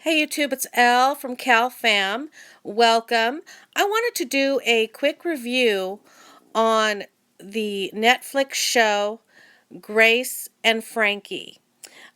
Hey YouTube, it's Elle from CalFam. Welcome. I wanted to do a quick review on the Netflix show Grace and Frankie.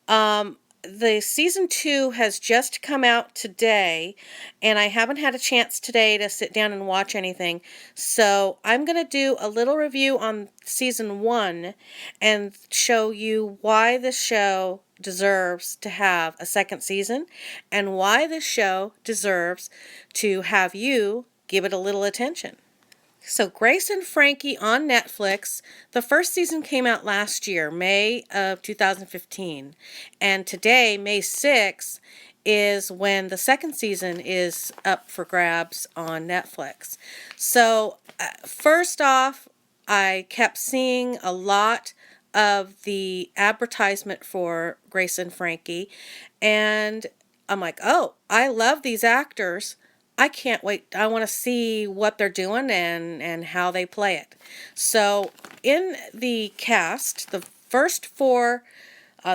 The season 2 has just come out today, and I haven't had a chance today to sit down and watch anything. So I'm going to do a little review on season 1 and show you why the show deserves to have a second season and why the show deserves to have you give it a little attention. So, Grace and Frankie on Netflix. The first season came out last year, May of 2015. And today, May 6th, is when the second season is up for grabs on Netflix. So, first off, I kept seeing a lot of the advertisement for Grace and Frankie. And I'm like, oh, I love these actors. I can't wait. I want to see what they're doing and how they play it. So, in the cast, the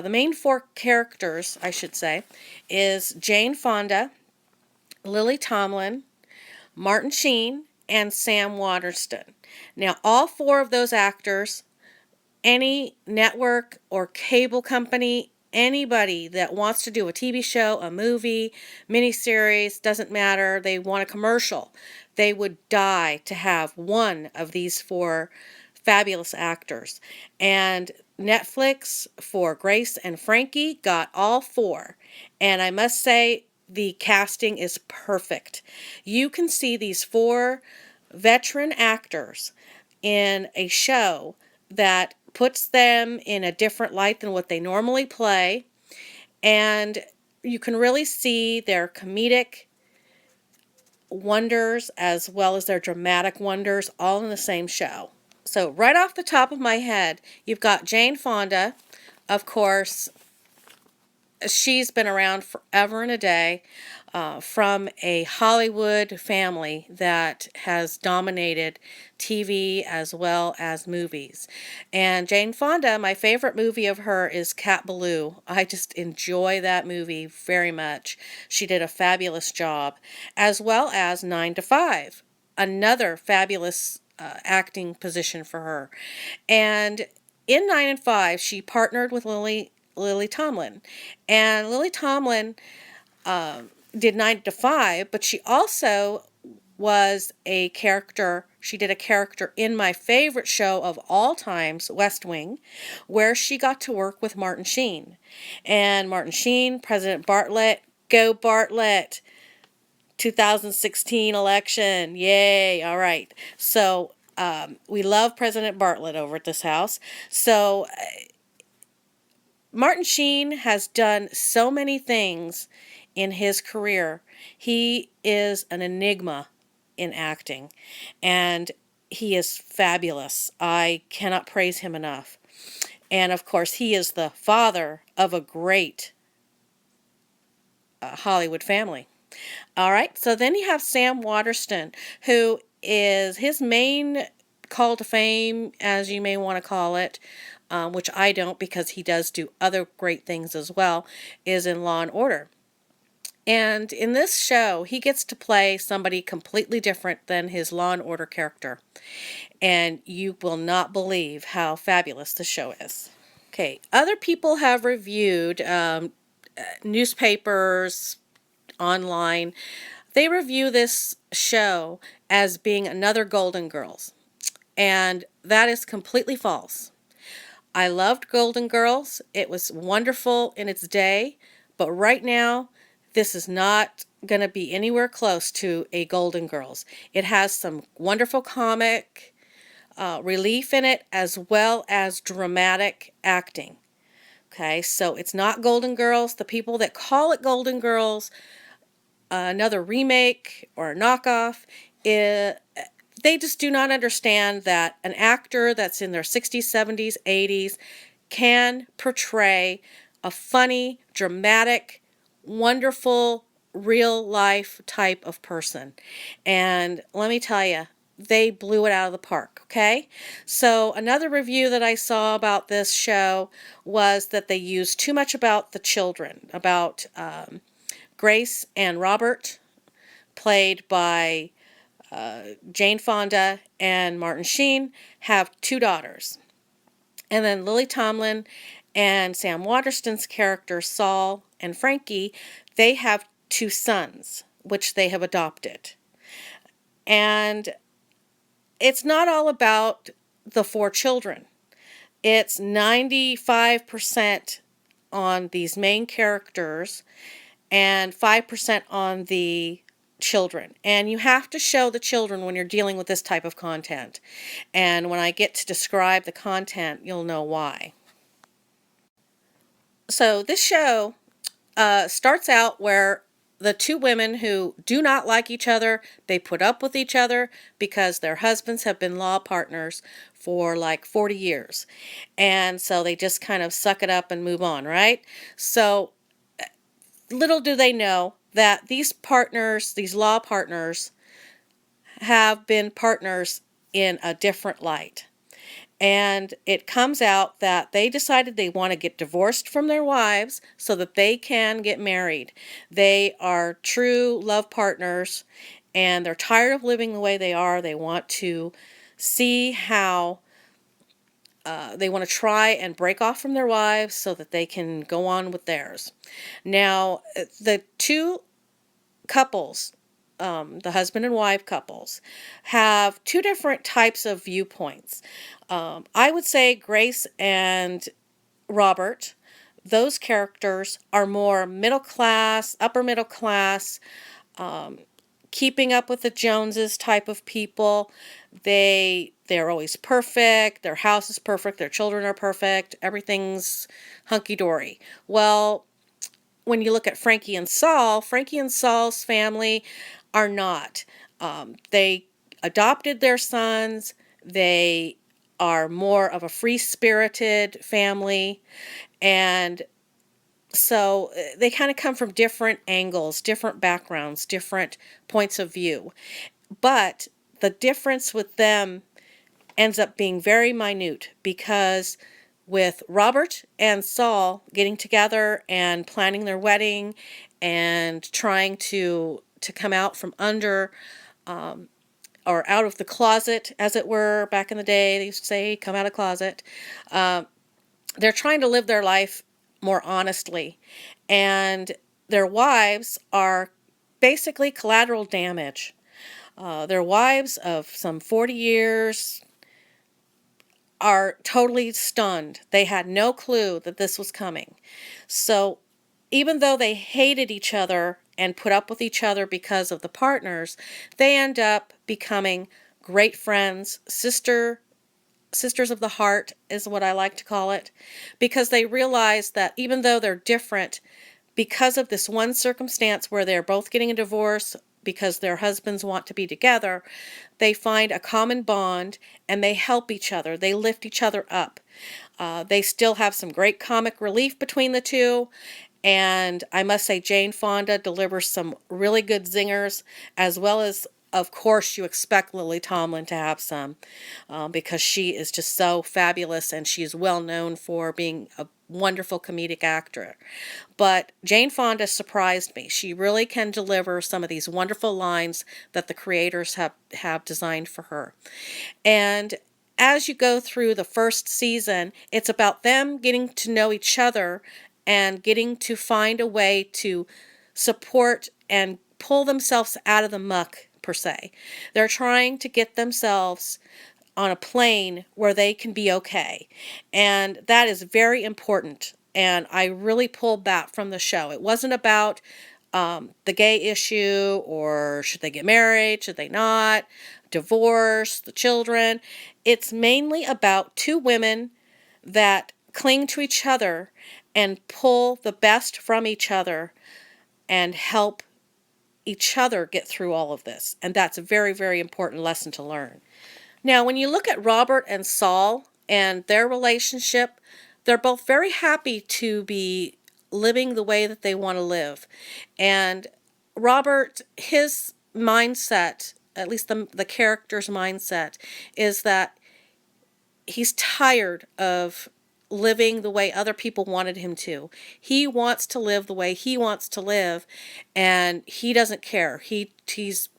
main four characters, I should say, is Jane Fonda, Lily Tomlin, Martin Sheen, and Sam Waterston. Now, all four of those actors, any network or cable company, anybody that wants to do a TV show, a movie, miniseries, doesn't matter, they want a commercial, they would die to have one of these four fabulous actors. And Netflix for Grace and Frankie got all four. And I must say, the casting is perfect. You can see these four veteran actors in a show that puts them in a different light than what they normally play, and you can really see their comedic wonders as well as their dramatic wonders all in the same show. So right off the top of my head, you've got Jane Fonda. Of course, she's been around forever and a day, from a Hollywood family that has dominated TV as well as movies. And Jane Fonda, my favorite movie of her is Cat Ballou. I just enjoy that movie very much. She did a fabulous job, as well as 9 to 5, another fabulous acting position for her. And in 9 and 5, she partnered with Lily Tomlin. And Lily Tomlin did 9 to 5, but she also was a character. She did a character in my favorite show of all times, West Wing, where she got to work with Martin Sheen. And Martin Sheen, President Bartlett, go Bartlett, 2016 election, yay, all right. So we love President Bartlett over at this house. So Martin Sheen has done so many things in his career. He is an enigma in acting, and he is fabulous. I cannot praise him enough. And of course, he is the father of a great Hollywood family. All right, so then you have Sam Waterston, who is his main call to fame, as you may want to call it, which I don't because he does do other great things as well, is in Law and Order. And in this show, he gets to play somebody completely different than his Law and Order character. And you will not believe how fabulous the show is. Okay, other people have reviewed newspapers, online. They review this show as being another Golden Girls. And that is completely false. I loved Golden Girls. It was wonderful in its day. But right now, this is not going to be anywhere close to a Golden Girls. It has some wonderful comic relief in it as well as dramatic acting. Okay, so it's not Golden Girls. The people that call it Golden Girls, another remake or a knockoff, they just do not understand that an actor that's in their 60s, 70s, 80s can portray a funny, dramatic, wonderful, real life type of person. And let me tell you, they blew it out of the park, okay? So another review that I saw about this show was that they used too much about the children, about Grace and Robert, played by Jane Fonda and Martin Sheen, have 2 daughters. And then Lily Tomlin and Sam Waterston's character, Saul and Frankie, they have 2 sons, which they have adopted. And it's not all about the 4 children. It's 95% on these main characters and 5% on the children. And you have to show the children when you're dealing with this type of content. And when I get to describe the content, you'll know why. So this show starts out where the 2 women who do not like each other, they put up with each other because their husbands have been law partners for like 40 years. And so they just kind of suck it up and move on, right? So little do they know that these partners, these law partners, have been partners in a different light. And it comes out that they decided they want to get divorced from their wives so that they can get married. They are true love partners and they're tired of living the way they are. They want to see how they want to try and break off from their wives so that they can go on with theirs. Now, the 2 couples, the husband and wife couples, have 2 different types of viewpoints. I would say Grace and Robert, those characters are more middle class, upper middle class, keeping up with the Joneses type of people. They're always perfect, their house is perfect, their children are perfect, everything's hunky-dory. Well, when you look at Frankie and Saul's family are not. They adopted their sons. They are more of a free-spirited family. And so they kind of come from different angles, different backgrounds, different points of view. But the difference with them ends up being very minute because with Robert and Saul getting together and planning their wedding and trying to come out from under or out of the closet, as it were, back in the day, they used to say, come out of closet. They're trying to live their life more honestly. And their wives are basically collateral damage. Their wives of some 40 years are totally stunned. They had no clue that this was coming. So even though they hated each other and put up with each other because of the partners, they end up becoming great friends, sisters of the heart is what I like to call it, because they realize that even though they're different, because of this one circumstance where they're both getting a divorce because their husbands want to be together, they find a common bond and they help each other. They lift each other up. They still have some great comic relief between the 2. And I must say Jane Fonda delivers some really good zingers, as well as, of course, you expect Lily Tomlin to have some because she is just so fabulous and she is well known for being a wonderful comedic actor. But Jane Fonda surprised me. She really can deliver some of these wonderful lines that the creators have designed for her. And as you go through the first season, it's about them getting to know each other and getting to find a way to support and pull themselves out of the muck, per se. They're trying to get themselves on a plane where they can be okay. And that is very important. And I really pulled that from the show. It wasn't about the gay issue or should they get married, should they not, divorce, the children. It's mainly about 2 women that cling to each other and pull the best from each other and help each other get through all of this. And that's a very, very important lesson to learn. Now, when you look at Robert and Saul and their relationship, they're both very happy to be living the way that they want to live. And Robert, his mindset, at least the character's mindset, is that he's tired of living the way other people wanted him to. He wants to live the way he wants to live, and he doesn't care. He's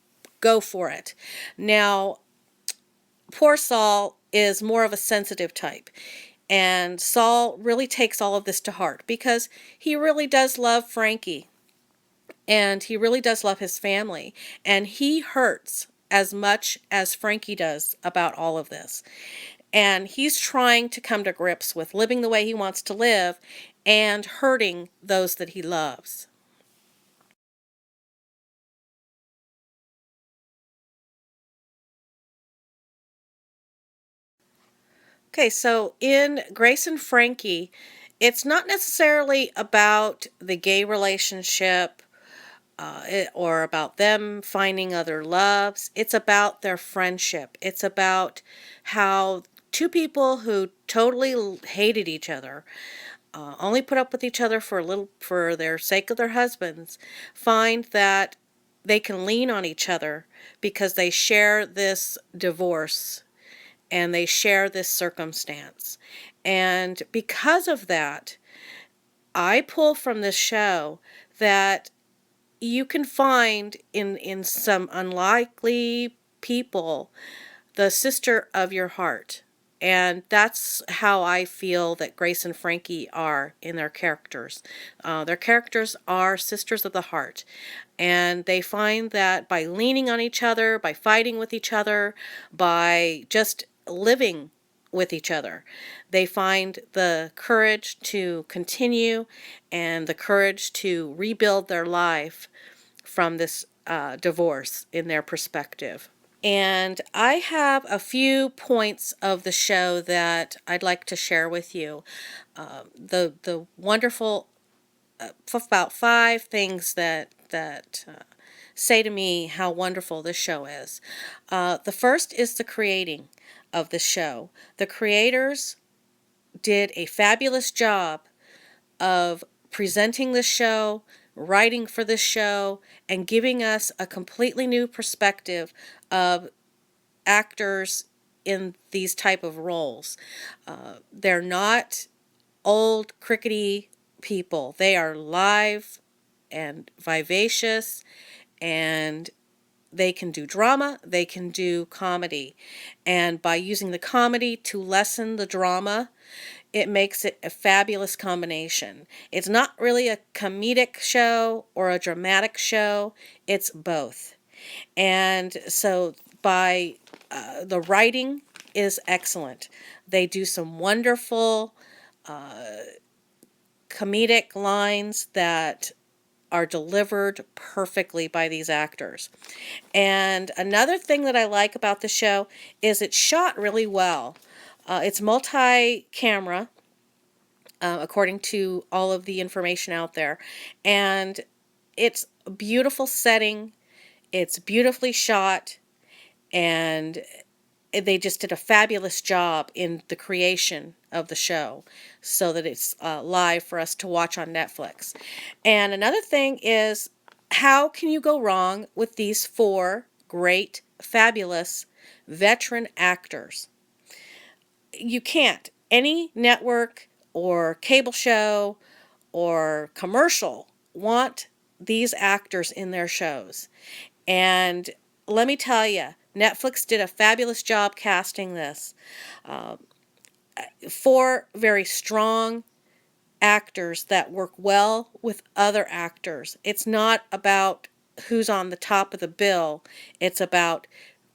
go for it. Now, poor Saul is more of a sensitive type. And Saul really takes all of this to heart because he really does love Frankie and he really does love his family. And he hurts as much as Frankie does about all of this. And he's trying to come to grips with living the way he wants to live and hurting those that he loves. Okay, so in Grace and Frankie, it's not necessarily about the gay relationship or about them finding other loves. It's about their friendship. It's about how two people who totally hated each other, only put up with each other for a little for their sake of their husbands, find that they can lean on each other because they share this divorce and they share this circumstance. And because of that, I pull from this show that you can find in some unlikely people the sister of your heart. And that's how I feel that Grace and Frankie are in their characters. Their characters are sisters of the heart. And they find that by leaning on each other, by fighting with each other, by just living with each other, they find the courage to continue and the courage to rebuild their life from this divorce in their perspective. And I have a few points of the show that I'd like to share with you. The wonderful about 5 things that say to me how wonderful this show is. The first is the creating of the show. The creators did a fabulous job of presenting the show, writing for the show, and giving us a completely new perspective of actors in these type of roles. They're not old crickety people. They are live and vivacious, and they can do drama, they can do comedy. And by using the comedy to lessen the drama, it makes it a fabulous combination. It's not really a comedic show or a dramatic show, it's both. And so by the writing is excellent. They do some wonderful comedic lines that are delivered perfectly by these actors. And another thing that I like about the show is it's shot really well. It's multi-camera, according to all of the information out there. And it's a beautiful setting. It's beautifully shot. And they just did a fabulous job in the creation of the show so that it's live for us to watch on Netflix. And another thing is, how can you go wrong with these 4 great, fabulous veteran actors? You can't. Any network or cable show or commercial want these actors in their shows. And let me tell you, Netflix did a fabulous job casting this. 4 very strong actors that work well with other actors. It's not about who's on the top of the bill, it's about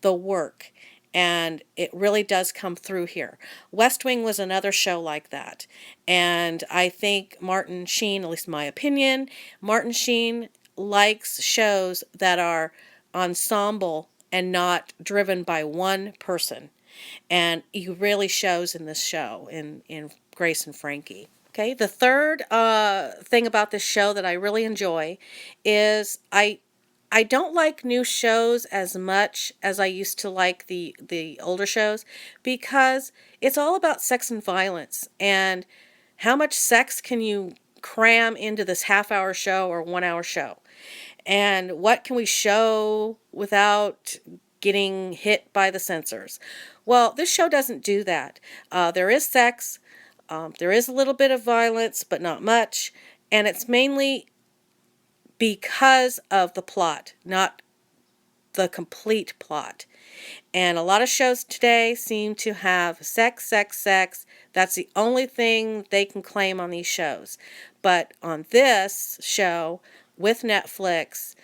the work. And it really does come through here. West Wing was another show like that. And I think Martin Sheen, at least in my opinion, Martin Sheen likes shows that are ensemble and not driven by one person. And he really shows in this show, in Grace and Frankie. Okay, the third thing about this show that I really enjoy is I don't like new shows as much as I used to like the older shows because it's all about sex and violence and how much sex can you cram into this half-hour show or 1-hour show, and what can we show without getting hit by the censors. Well, this show doesn't do that. There is sex, There is a little bit of violence, but not much, and it's mainly because of the plot, not the complete plot. And a lot of shows today seem to have sex, sex, sex. That's the only thing they can claim on these shows. But on this show with Netflix,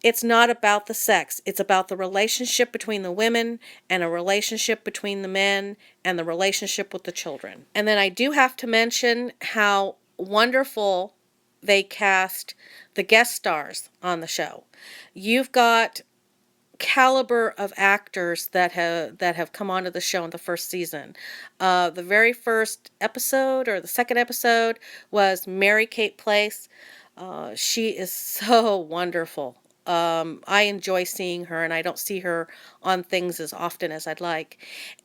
it's not about the sex. It's about the relationship between the women and a relationship between the men and the relationship with the children. And then I do have to mention how wonderful they cast the guest stars on the show. You've got caliber of actors that have come onto the show in the first season. The very first episode or the second episode was Mary Kate Place. She is so wonderful. I enjoy seeing her, and I don't see her on things as often as I'd like.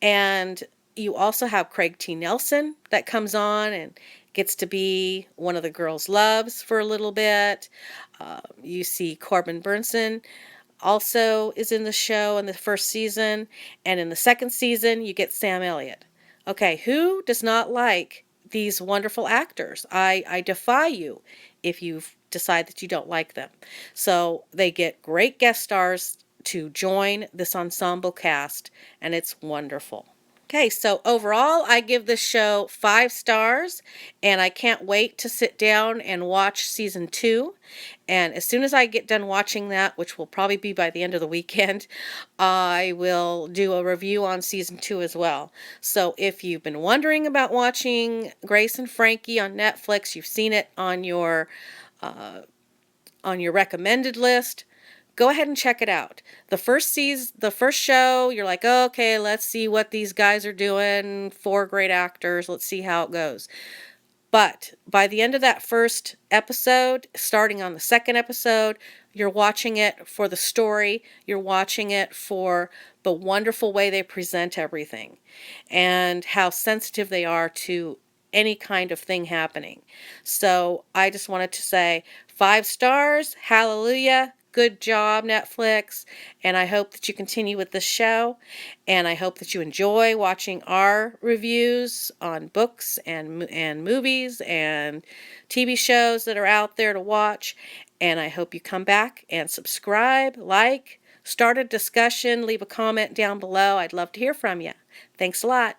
And you also have Craig T. Nelson that comes on and gets to be one of the girls' loves for a little bit. You see Corbin Burnson also is in the show in the first season, and in the second season you get Sam Elliott. Okay, who does not like these wonderful actors? I defy you if you decide that you don't like them. So they get great guest stars to join this ensemble cast, and it's wonderful. Okay, so overall, I give this show 5 stars, and I can't wait to sit down and watch season 2. And as soon as I get done watching that, which will probably be by the end of the weekend, I will do a review on season 2 as well. So if you've been wondering about watching Grace and Frankie on Netflix, you've seen it uh, on your recommended list, go ahead and check it out. The first show, you're like, oh, okay, let's see what these guys are doing. 4 great actors. Let's see how it goes. But by the end of that first episode, starting on the second episode, you're watching it for the story. You're watching it for the wonderful way they present everything and how sensitive they are to any kind of thing happening. So I just wanted to say 5 stars, hallelujah. Good job, Netflix. And I hope that you continue with this show. And I hope that you enjoy watching our reviews on books and movies and TV shows that are out there to watch. And I hope you come back and subscribe, like, start a discussion, leave a comment down below. I'd love to hear from you. Thanks a lot.